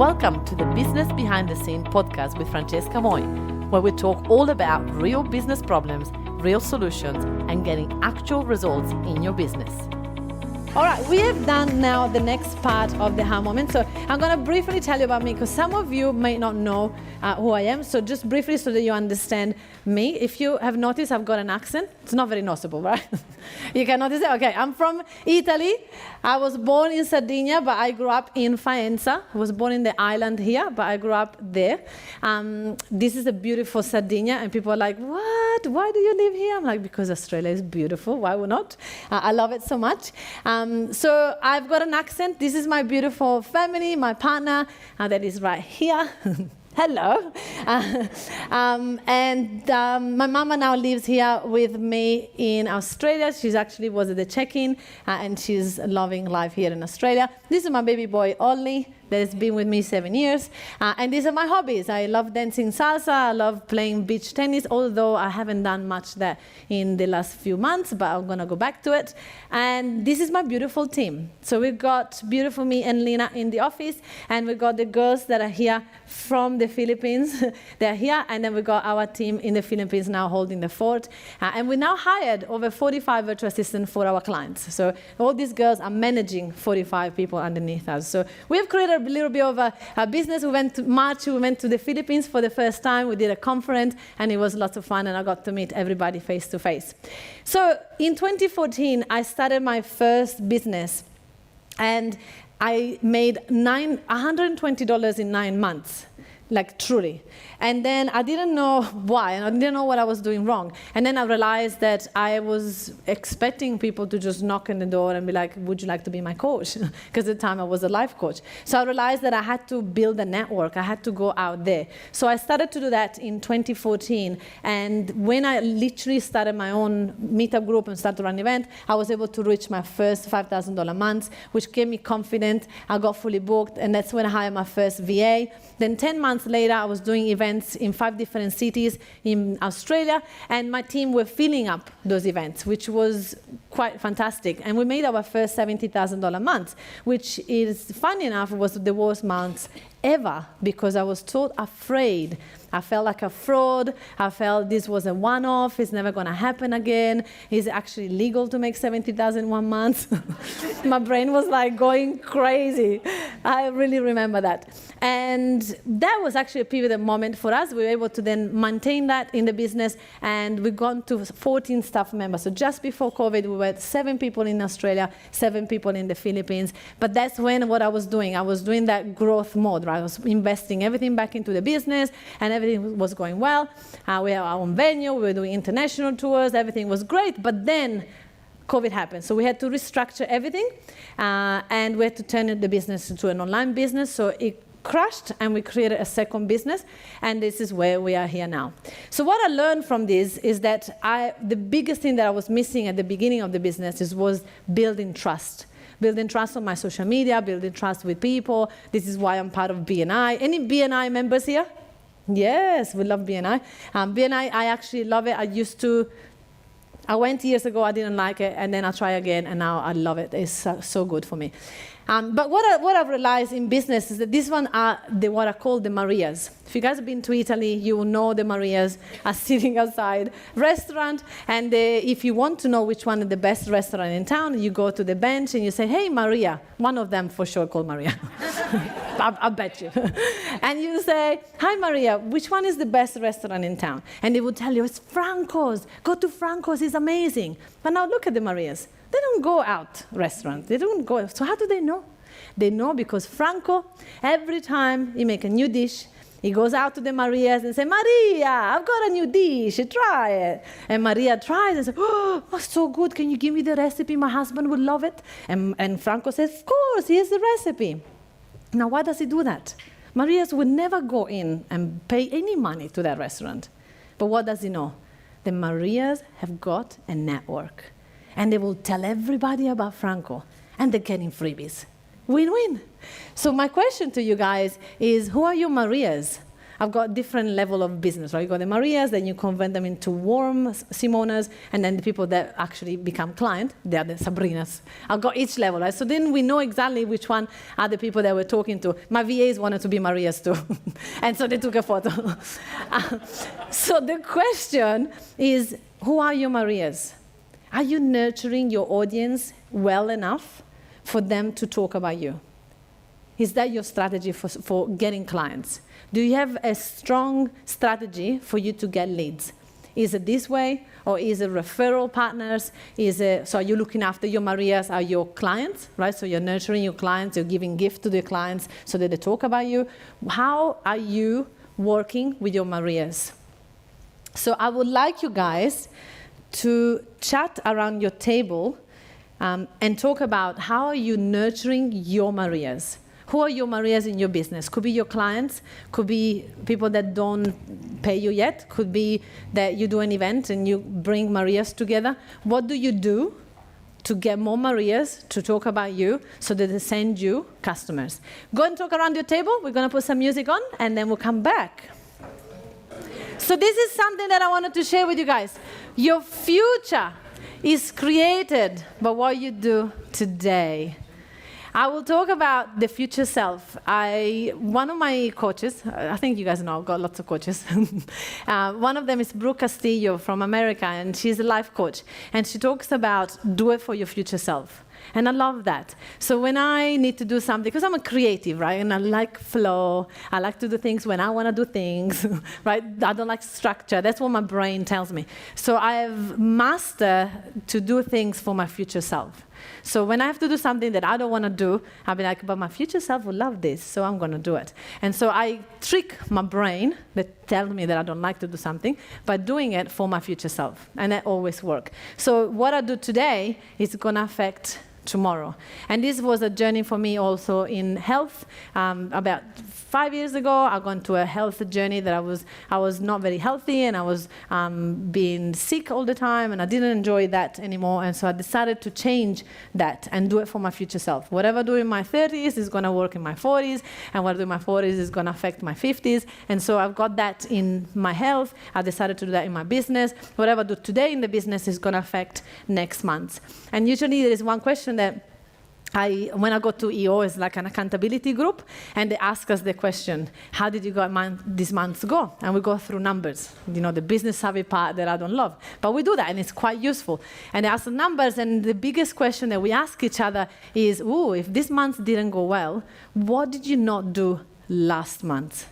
Welcome to the Business Behind the Scene podcast with Francesca Moi, where we talk all about real business problems, real solutions, and getting actual results in your business. All right, we have done now the next part of the aha moment. So I'm going to briefly tell you about me because some of you may not know who I am. So just briefly so that you understand me. If you have noticed, I've got an accent. It's not very noticeable, right? You can notice it? Okay, I'm from Italy. I was born in Sardinia, but I grew up in Faenza. I was born in the island here, but I grew up there. This is a beautiful Sardinia, and people are like, what? Why do you live here? I'm like, because Australia is beautiful. Why would not? I love it so much. So I've got an accent. This is my beautiful family, my partner, that is right here. Hello. My mama now lives here with me in Australia. She's actually was at the check-in, and she's loving life here in Australia. This is my baby boy, Ollie, that has been with me 7 years. And these are my hobbies. I love dancing salsa. I love playing beach tennis, although I haven't done much there in the last few months, but I'm going to go back to it. And this is my beautiful team. So we've got beautiful me and Lina in the office, and we've got the girls that are here from the Philippines. They're here, and then we've got our team in the Philippines now holding the fort. And we now hired over 45 virtual assistants for our clients. So all these girls are managing 45 people underneath us. So we've created a little bit of a business. We went to March, we went to the Philippines for the first time. We did a conference, and it was lots of fun, and I got to meet everybody face to face. So in 2014, I started my first business, and I made $120 in 9 months. Like truly. And then I didn't know why, and I didn't know what I was doing wrong. And then I realized that I was expecting people to just knock on the door and be like, would you like to be my coach? Because at the time I was a life coach. So I realized that I had to build a network. I had to go out there. So I started to do that in 2014. And when I literally started my own meetup group and started to run an event, I was able to reach my first $5,000 month, which gave me confidence. I got fully booked, and that's when I hired my first VA. Then 10 months later, I was doing events in 5 different cities in Australia, and my team were filling up those events, which was quite fantastic. And we made our first $70,000 month, which is, funny enough, was the worst month ever because I was so afraid. I felt like a fraud. I felt this was a one-off. It's never going to happen again. Is it actually legal to make $70,000 in 1 month? My brain was like going crazy. I really remember that. And that was actually a pivotal moment for us. We were able to then maintain that in the business, and we've gone to 14 staff members. So just before COVID, we were 7 people in Australia, 7 people in the Philippines. But that's when what I was doing that growth mode, right? I was investing everything back into the business, and everything was going well. We had our own venue. We were doing international tours. Everything was great. But then COVID happened. So we had to restructure everything, and we had to turn the business into an online business. So it crashed, and we created a second business, and this is where we are here now. So what I learned from this is that the biggest thing that I was missing at the beginning of the business was building trust. Building trust on my social media, building trust with people. This is why I'm part of BNI. Any BNI members here? Yes, we love BNI. BNI, I actually love it. I went years ago, I didn't like it, and then I tried again, and now I love it. It's so good for me. But what I've realized in business is that these ones are what I call the Marias. If you guys have been to Italy, you will know the Marias are sitting outside restaurant. And if you want to know which one is the best restaurant in town, you go to the bench and you say, hey, Maria. One of them for sure called Maria. I bet you. And you say, hi, Maria, which one is the best restaurant in town? And they will tell you, it's Franco's. Go to Franco's, it's amazing. But now look at the Marias. They don't go out restaurants. They don't go. So how do they know? They know because Franco, every time he make a new dish, he goes out to the Marias and say, Maria, I've got a new dish, try it. And Maria tries and says, oh, so good. Can you give me the recipe? My husband would love it. And Franco says, of course, here's the recipe. Now, why does he do that? Marias would never go in and pay any money to that restaurant. But what does he know? The Marias have got a network. And they will tell everybody about Franco, and they're getting freebies. Win-win. So my question to you guys is, who are your Marias? I've got different level of business, right? You got the Marias, then you convert them into warm Simonas, and then the people that actually become client, they are the Sabrinas. I've got each level, right? So then we know exactly which one are the people that we're talking to. My VAs wanted to be Marias too, and so they took a photo. So the question is, who are your Marias? Are you nurturing your audience well enough for them to talk about you? Is that your strategy for getting clients? Do you have a strong strategy for you to get leads? Is it this way, or is it referral partners? So are you looking after your Marias, are your clients, right? So you're nurturing your clients, you're giving gifts to the clients so that they talk about you. How are you working with your Marias? So I would like you guys to chat around your table and talk about how are you nurturing your Marias. Who are your Marias in your business? Could be your clients, could be people that don't pay you yet, could be that you do an event and you bring Marias together. What do you do to get more Marias to talk about you so that they send you customers? Go and talk around your table. We're going to put some music on and then we'll come back. So this is something that I wanted to share with you guys. Your future is created by what you do today. I will talk about the future self. One of my coaches, I think you guys know, I've got lots of coaches. One of them is Brooke Castillo from America, and she's a life coach. And she talks about do it for your future self. And I love that. So when I need to do something, because I'm a creative, right? And I like flow. I like to do things when I want to do things, right? I don't like structure. That's what my brain tells me. So I have mastered to do things for my future self. So when I have to do something that I don't want to do, I'll be like, but my future self will love this, so I'm going to do it. And so I trick my brain that tells me that I don't like to do something by doing it for my future self. And that always works. So what I do today is going to affect tomorrow. And this was a journey for me also in health. About 5 years ago, I got into a health journey that I was not very healthy, and I was being sick all the time, and I didn't enjoy that anymore. And so I decided to change that and do it for my future self. Whatever I do in my 30s is going to work in my 40s, and what I do in my 40s is going to affect my 50s. And so I've got that in my health. I decided to do that in my business. Whatever I do today in the business is going to affect next month. And usually there is one question that when I go to EO, it's like an accountability group, and they ask us the question, how did you go this month go? And we go through numbers, the business savvy part that I don't love. But we do that, and it's quite useful. And they ask the numbers, and the biggest question that we ask each other is, if this month didn't go well, what did you not do last month?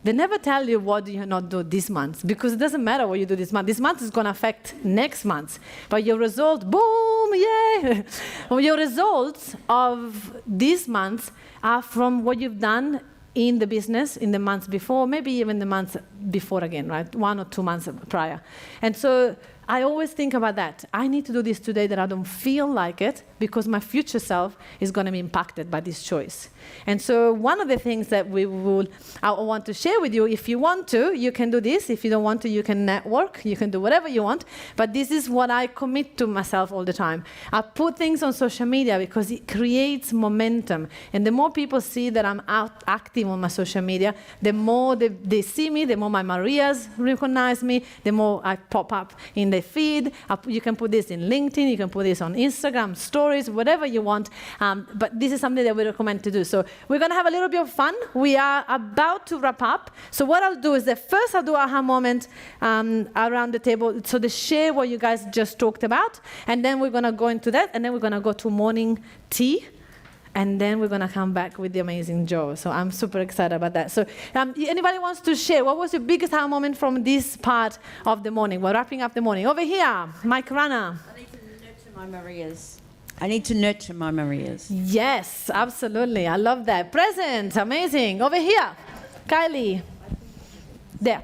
They never tell you what do you not do this month, because it doesn't matter what you do this month. This month is going to affect next month. But your result, boom, yay! Well, your results of this month are from what you've done in the business in the months before, maybe even the months before again, right? 1 or 2 months prior. And so I always think about that. I need to do this today that I don't feel like it, because my future self is going to be impacted by this choice. And so one of the things that I want to share with you, if you want to, you can do this. If you don't want to, you can network. You can do whatever you want. But this is what I commit to myself all the time. I put things on social media because it creates momentum. And the more people see that I'm active on my social media, the more they see me, the more my Marias recognize me, the more I pop up in the feed. You can put this in LinkedIn, you can put this on Instagram, stories, whatever you want. But this is something that we recommend to do. So we're going to have a little bit of fun. We are about to wrap up. So what I'll do is that first I'll do aha moment around the table. So to share what you guys just talked about. And then we're going to go into that. And then we're going to go to morning tea. And then we're going to come back with the amazing Joe. So I'm super excited about that. So anybody wants to share? What was your biggest aha moment from this part of the morning? We're wrapping up the morning. Over here, Mike Rana. I need to nurture my Marias. I need to nurture my Marias. Yes, absolutely. I love that. Present. Amazing. Over here, Kylie. There.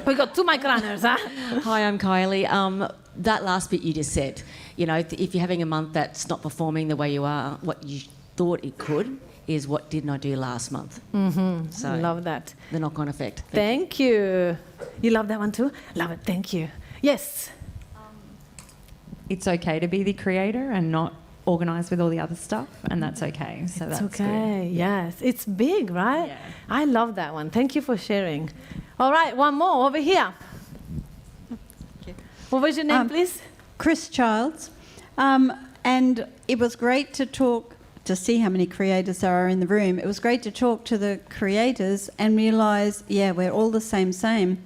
We got 2 mic runners, huh? Hi, I'm Kylie. That last bit you just said, if you're having a month that's not performing the way you are, what you thought it could is what didn't I do last month. Mm-hmm. So I love that. The knock-on effect. Thank you. You love that one too? Love it. Thank you. Yes. It's okay to be the creator and not organised with all the other stuff, and that's okay. So It's that's okay. good. Yes, it's big, right? Yeah. I love that one. Thank you for sharing. All right, one more over here. What was your name, please? Chris Childs. And it was great to see how many creators there are in the room. It was great to talk to the creators and realise, yeah, we're all the same,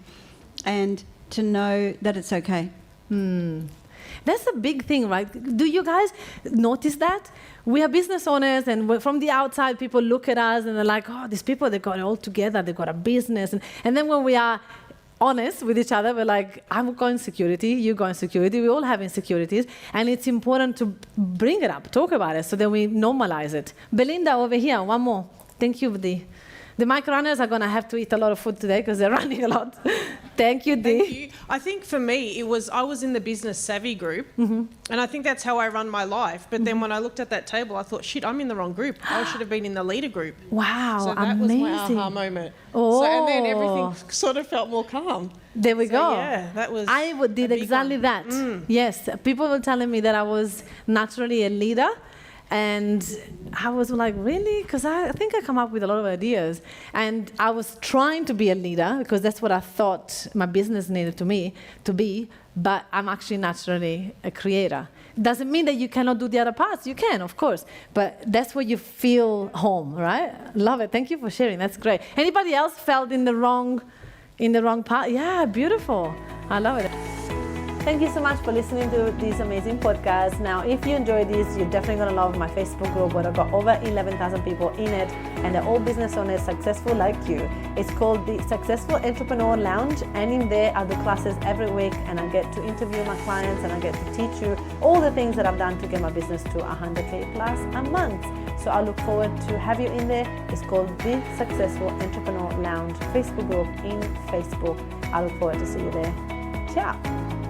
and to know that it's okay. That's a big thing, right? Do you guys notice that? We are business owners, and from the outside, people look at us and they're like, oh, these people, they got it all together, they got a business. And then when we are honest with each other, we're like, I'm going security, you go in security, we all have insecurities, and it's important to bring it up, talk about it, so that we normalize it. Belinda, over here, one more. Thank you, Dee. The mic runners are going to have to eat a lot of food today because they're running a lot. Thank you, Dee. Thank you. I think for me, I was in the business savvy group, and I think that's how I run my life. But then when I looked at that table, I thought, shit, I'm in the wrong group. I should have been in the leader group. Wow, So that amazing. was my aha moment. Oh. And then everything sort of felt more calm. There we So, go. yeah, that was I did a big exactly one. that. Yes, people were telling me that I was naturally a leader, and I was like, really? Because I think I come up with a lot of ideas, and I was trying to be a leader because that's what I thought my business needed to be. But I'm actually naturally a creator. Doesn't mean that you cannot do the other parts. You can, of course, but that's where you feel home, right? Love it. Thank you for sharing. That's great. Anybody else felt in the wrong part? Yeah, beautiful. I love it. Thank you so much for listening to this amazing podcast. Now, if you enjoyed this, you're definitely going to love my Facebook group where I've got over 11,000 people in it, and they're all business owners successful like you. It's called the Successful Entrepreneur Lounge, and in there I do classes every week, and I get to interview my clients, and I get to teach you all the things that I've done to get my business to 100K plus a month. So I look forward to have you in there. It's called the Successful Entrepreneur Lounge Facebook group in Facebook. I look forward to see you there. Ciao.